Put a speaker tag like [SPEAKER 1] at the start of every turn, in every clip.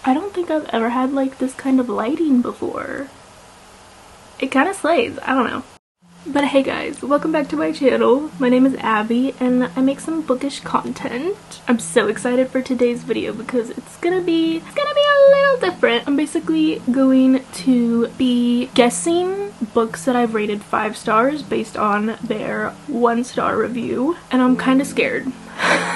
[SPEAKER 1] I don't think I've ever had like this kind of lighting before. It kind of slays, I don't know. But hey guys, welcome back to my channel. My name is Abby and I make some bookish content. I'm so excited for today's video because it's gonna be a little different. I'm basically going to be guessing books that I've rated 5 stars based on their 1-star review, and I'm kind of scared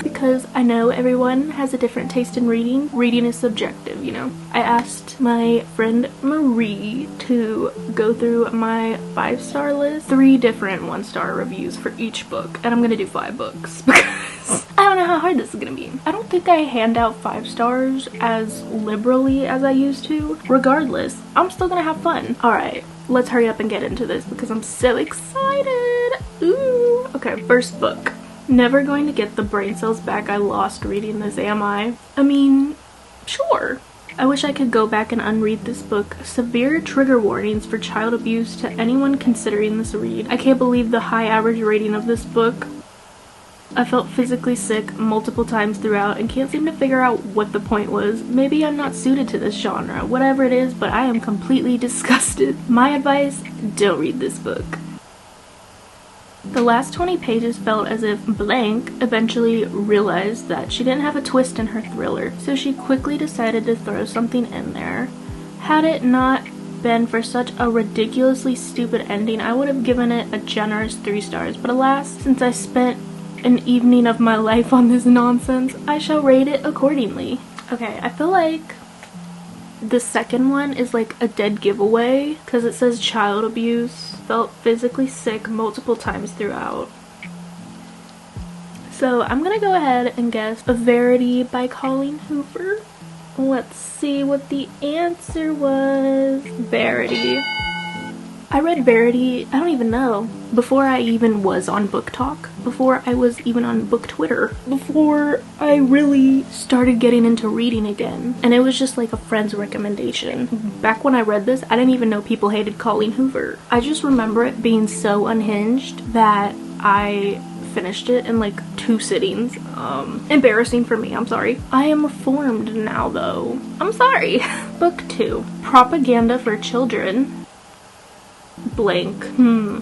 [SPEAKER 1] because I know everyone has a different taste in reading. Reading is subjective, you know. I asked my friend Marie to go through my 5-star list, 3 different 1-star reviews for each book, and I'm gonna do 5 books because I don't know how hard this is gonna be. I don't think I hand out 5 stars as liberally as I used to. Regardless, I'm still gonna have fun. Alright, let's hurry up and get into this because I'm so excited. Ooh. Okay, first book. Never going to get the brain cells back I lost reading this, am I? I mean, sure. I wish I could go back and unread this book. Severe trigger warnings for child abuse to anyone considering this read. I can't believe the high average rating of this book. I felt physically sick multiple times throughout and can't seem to figure out what the point was. Maybe I'm not suited to this genre, whatever it is, but I am completely disgusted. My advice, don't read this book. The last 20 pages felt as if Blank eventually realized that she didn't have a twist in her thriller, so she quickly decided to throw something in there. Had it not been for such a ridiculously stupid ending, I would have given it a generous 3 stars, but alas, since I spent an evening of my life on this nonsense, I shall rate it accordingly. Okay, I feel like the second one is like a dead giveaway because it says child abuse. Felt physically sick multiple times throughout. So I'm gonna go ahead and guess Varity by Colleen Hoover. Let's see what the answer was. Varity. I read Varity, I don't even know, before I even was on Book Talk, before I was even on Book Twitter, before I really started getting into reading again. And it was just like a friend's recommendation. Back when I read this, I didn't even know people hated Colleen Hoover. I just remember it being so unhinged that I finished it in like 2 sittings. Embarrassing for me, I'm sorry. I am reformed now though. I'm sorry. Book 2. Propaganda for Children. Blank.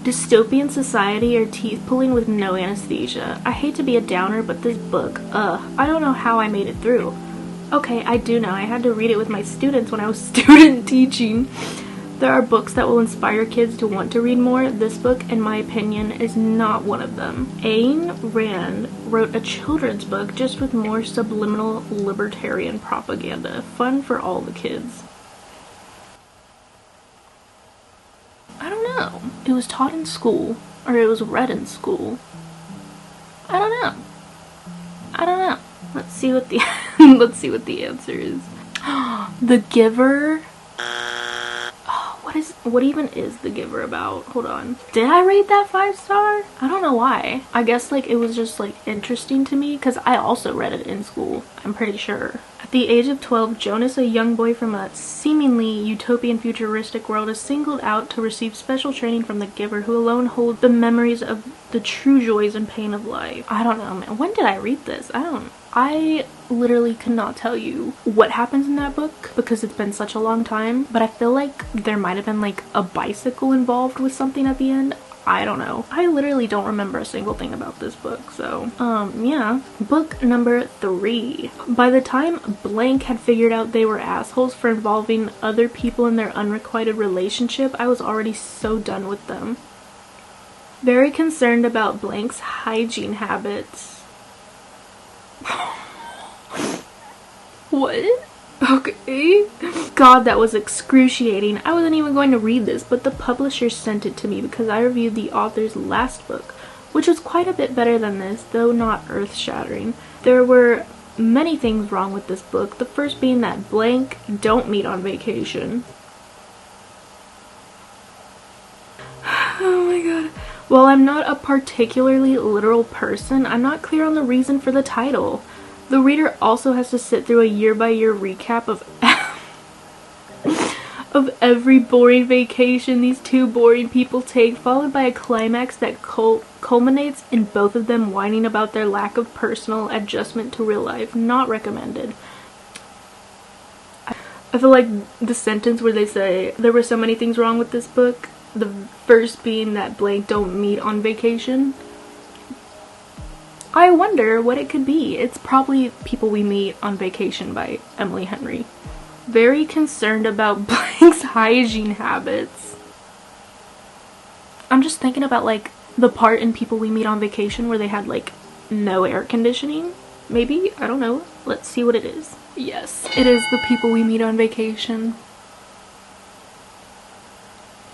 [SPEAKER 1] Dystopian society or teeth pulling with no anesthesia. I hate to be a downer, but this book, I don't know how I made it through. Okay, I do know. I had to read it with my students when I was student teaching. There are books that will inspire kids to want to read more. This book, in my opinion, is not one of them. Ayn Rand wrote a children's book just with more subliminal libertarian propaganda. Fun for all the kids. I don't know. It was taught in school, or it was read in school. I don't know. I don't know. Let's see what the let's see what the answer is. The Giver. What even is The Giver about? Hold on. Did I rate that 5 star? I don't know why. I guess like it was just like interesting to me because I also read it in school, I'm pretty sure. At the age of 12, Jonas, a young boy from a seemingly utopian futuristic world, is singled out to receive special training from the Giver, who alone holds the memories of the true joys and pain of life. I don't know, man. When did I read this? I literally cannot tell you what happens in that book because it's been such a long time, but I feel like there might have been like a bicycle involved with something at the end. I don't know. I literally don't remember a single thing about this book, so yeah. Book number 3. By the time Blank had figured out they were assholes for involving other people in their unrequited relationship, I was already so done with them. Very concerned about Blank's hygiene habits. What? Okay. God, that was excruciating. I wasn't even going to read this, but the publisher sent it to me because I reviewed the author's last book, which was quite a bit better than this, though not earth-shattering. There were many things wrong with this book, the first being that Blank don't meet on vacation. Oh my god. While I'm not a particularly literal person, I'm not clear on the reason for the title. The reader also has to sit through a year-by-year recap of every boring vacation these 2 boring people take, followed by a climax that culminates in both of them whining about their lack of personal adjustment to real life. Not recommended. I feel like the sentence where they say there were so many things wrong with this book, the first being that blank don't meet on vacation. I wonder what it could be. It's probably People We Meet on Vacation by Emily Henry. Very concerned about blank's hygiene habits. I'm just thinking about like the part in People We Meet on Vacation where they had like no air conditioning. Maybe? I don't know. Let's see what it is. Yes, it is the People We Meet on Vacation.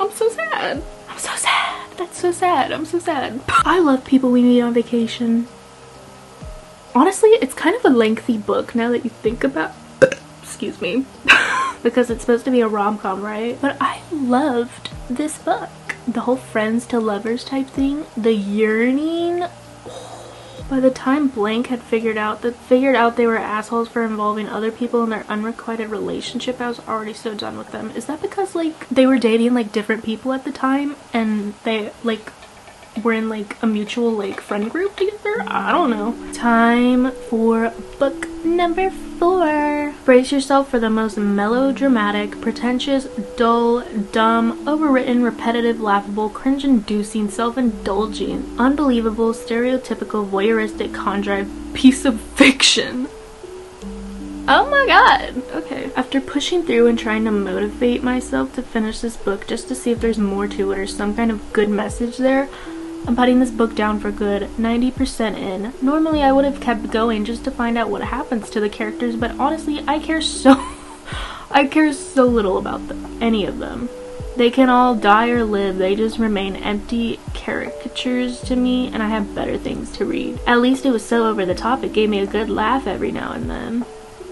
[SPEAKER 1] I'm so sad. I'm so sad. That's so sad. I'm so sad. I love People We Meet on Vacation. Honestly, it's kind of a lengthy book now that you think about excuse me. Because it's supposed to be a rom-com, right? But I loved this book. The whole friends to lovers type thing. The yearning. By the time blank had figured out they were assholes for involving other people in their unrequited relationship, I was already so done with them. Is that because like they were dating like different people at the time and they like were in like a mutual like friend group together? I don't know. Time for book number 4. Brace yourself for the most melodramatic, pretentious, dull, dumb, overwritten, repetitive, laughable, cringe-inducing, self-indulging, unbelievable, stereotypical, voyeuristic, contrived piece of fiction. Oh my god! Okay. After pushing through and trying to motivate myself to finish this book just to see if there's more to it or some kind of good message there, I'm putting this book down for good, 90% in. Normally I would have kept going just to find out what happens to the characters, but honestly I care so little about any of them. They can all die or live, they just remain empty caricatures to me, and I have better things to read. At least it was so over the top it gave me a good laugh every now and then.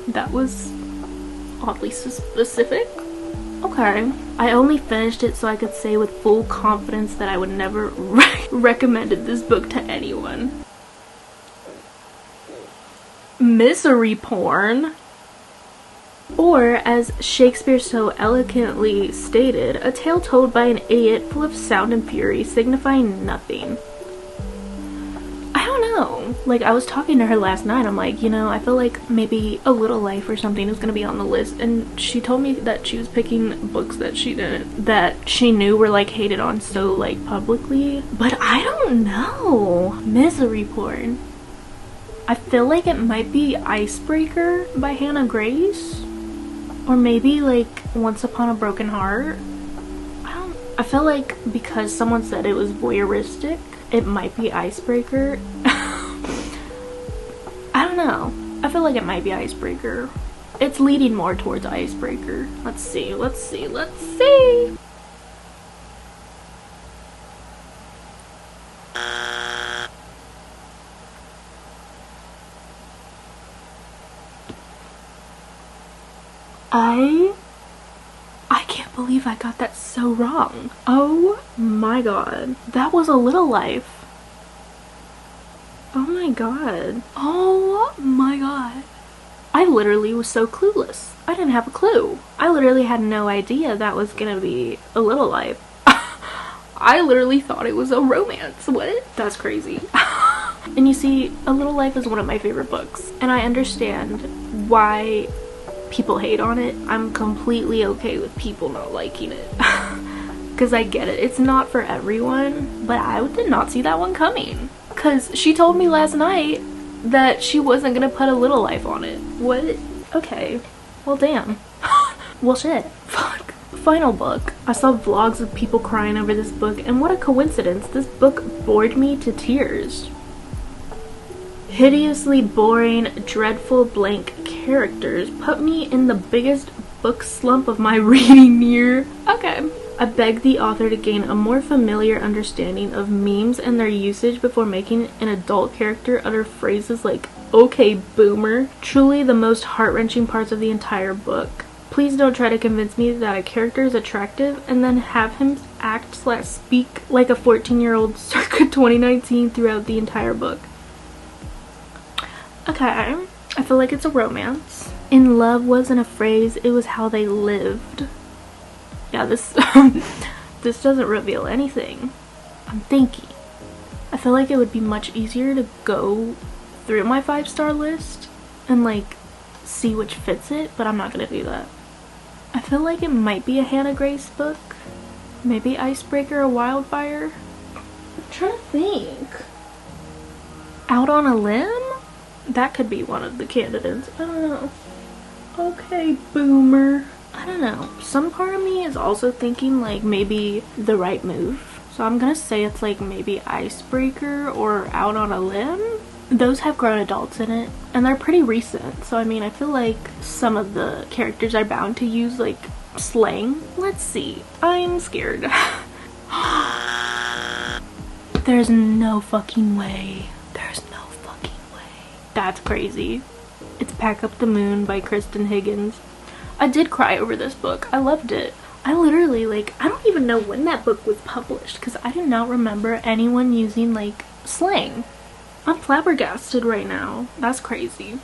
[SPEAKER 1] That was oddly specific. Okay. I only finished it so I could say with full confidence that I would never recommended this book to anyone. Misery porn. Or, as Shakespeare so eloquently stated, a tale told by an idiot full of sound and fury, signifying nothing. I don't know. Like, I was talking to her last night, I'm like, you know, I feel like maybe A Little Life or something is gonna be on the list, and she told me that she was picking books that she knew were like hated on so like publicly, but I don't know. Misery porn. I feel like it might be Icebreaker by Hannah Grace, or maybe like Once Upon a Broken Heart. I feel like because someone said it was voyeuristic, it might be Icebreaker. I don't know. I feel like it might be Icebreaker. It's leading more towards Icebreaker. Let's see, let's see, let's see! I can't believe I got that so wrong. Oh my god. That was A Little Life. Oh my god. Oh my god. I literally was so clueless. I didn't have a clue. I literally had no idea that was gonna be A Little Life. I literally thought it was a romance. What? That's crazy. And you see, A Little Life is one of my favorite books, and I understand why people hate on it. I'm completely okay with people not liking it. Because I get it. It's not for everyone, but I did not see that one coming. Because she told me last night that she wasn't gonna put A Little Life on it. What? Okay. Well, damn. Well, shit. Fuck. Final book. I saw vlogs of people crying over this book, and what a coincidence. This book bored me to tears. Hideously boring, dreadful blank characters put me in the biggest book slump of my reading year. Okay. I beg the author to gain a more familiar understanding of memes and their usage before making an adult character utter phrases like, "Okay, boomer." Truly the most heart-wrenching parts of the entire book. Please don't try to convince me that a character is attractive and then have him act/speak like a 14-year-old circa 2019 throughout the entire book. Okay, I feel like it's a romance. In love wasn't a phrase, it was how they lived. Yeah, this this doesn't reveal anything. I'm thinking. I feel like it would be much easier to go through my 5-star list and like see which fits it, but I'm not gonna do that. I feel like it might be a Hannah Grace book. Maybe Icebreaker or Wildfire. I'm trying to think. Out on a Limb? That could be one of the candidates. I don't know. Okay, boomer. I don't know. Some part of me is also thinking like maybe The Right Move. So I'm gonna say it's like maybe Icebreaker or Out on a Limb. Those have grown adults in it and they're pretty recent. So I mean, I feel like some of the characters are bound to use like slang. Let's see. I'm scared. There's no fucking way. There's no fucking way. That's crazy. It's Pack Up the Moon by Kristen Higgins. I did cry over this book. I loved it. I literally, like, I don't even know when that book was published because I do not remember anyone using, like, slang. I'm flabbergasted right now. That's crazy.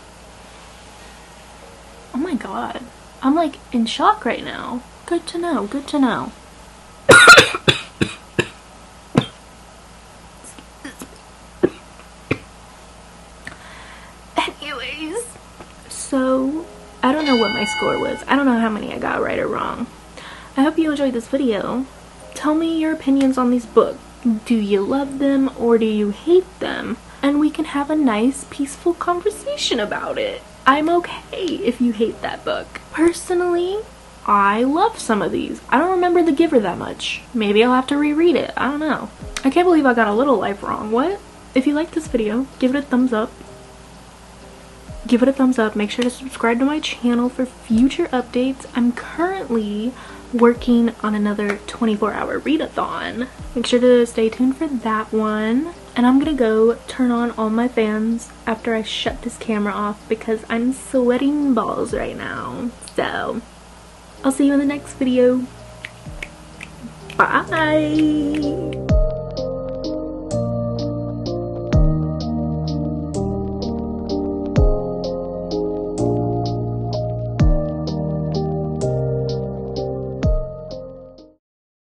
[SPEAKER 1] Oh my god. I'm, like, in shock right now. Good to know. Good to know. Anyways. So, I don't know what my score was. I don't know how many I got right or wrong. I hope you enjoyed this video. Tell me your opinions on these books. Do you love them or do you hate them? And we can have a nice, peaceful conversation about it. I'm okay if you hate that book. Personally, I love some of these. I don't remember The Giver that much. Maybe I'll have to reread it. I don't know. I can't believe I got A Little Life wrong. What? If you liked this video, give it a thumbs up. Give it a thumbs up. Make sure to subscribe to my channel for future updates. I'm currently working on another 24-hour readathon. Make sure to stay tuned for that one. And I'm gonna go turn on all my fans after I shut this camera off because I'm sweating balls right now. So, I'll see you in the next video. Bye!